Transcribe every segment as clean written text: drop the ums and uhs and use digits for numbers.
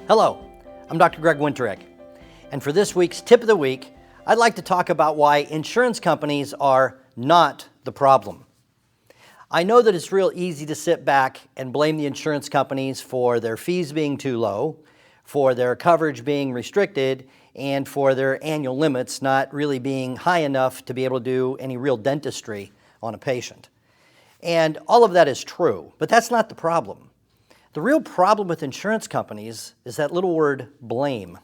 Hello, I'm Dr. Greg Winterick, and for this week's Tip of the Week, I'd like to talk about why insurance companies are not the problem. I know that it's real easy to sit back and blame the insurance companies for their fees being too low, for their coverage being restricted, and for their annual limits not really being high enough to be able to do any real dentistry on a patient. And all of that is true, but that's not the problem. The real problem with insurance companies is that little word blame.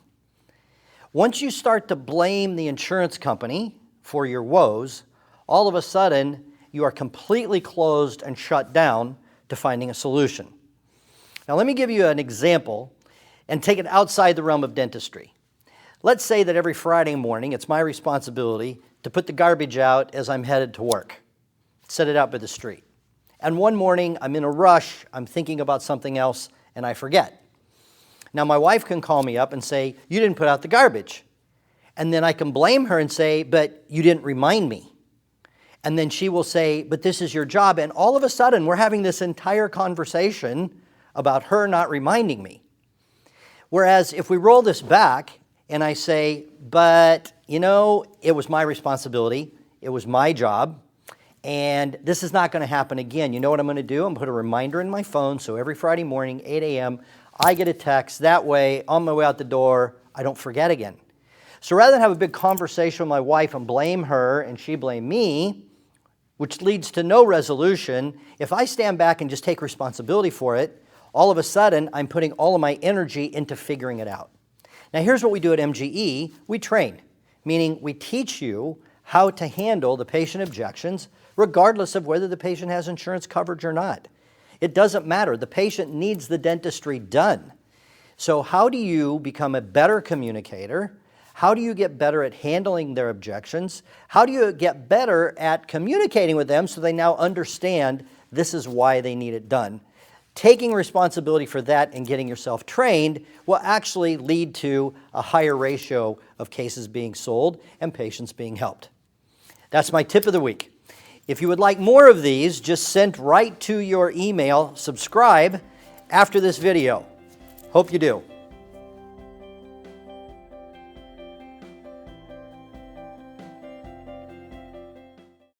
Once you start to blame the insurance company for your woes, all of a sudden you are completely closed and shut down to finding a solution. Now let me give you an example and take it outside the realm of dentistry. Let's say that every Friday morning it's my responsibility to put the garbage out as I'm headed to work. Set it out by the street. And one morning I'm in a rush, I'm thinking about something else, and I forget. Now my wife can call me up and say, "You didn't put out the garbage." And then I can blame her and say, "But you didn't remind me." And then she will say, "But this is your job." And all of a sudden we're having this entire conversation about her not reminding me. Whereas if we roll this back and I say, "But you know, it was my responsibility, it was my job, and this is not going to happen again. You know what I'm going to do? I'm going to put a reminder in my phone so every Friday morning, 8 a.m., I get a text. That way, on my way out the door, I don't forget again." So rather than have a big conversation with my wife and blame her and she blame me, which leads to no resolution, if I stand back and just take responsibility for it, all of a sudden, I'm putting all of my energy into figuring it out. Now, here's what we do at MGE. We train, meaning we teach you how to handle the patient objections regardless of whether the patient has insurance coverage or not. It doesn't matter. The patient needs the dentistry done. So how do you become a better communicator? How do you get better at handling their objections? How do you get better at communicating with them so they now understand this is why they need it done? Taking responsibility for that and getting yourself trained will actually lead to a higher ratio of cases being sold and patients being helped. That's my tip of the week. If you would like more of these, just send right to your email, subscribe after this video. Hope you do.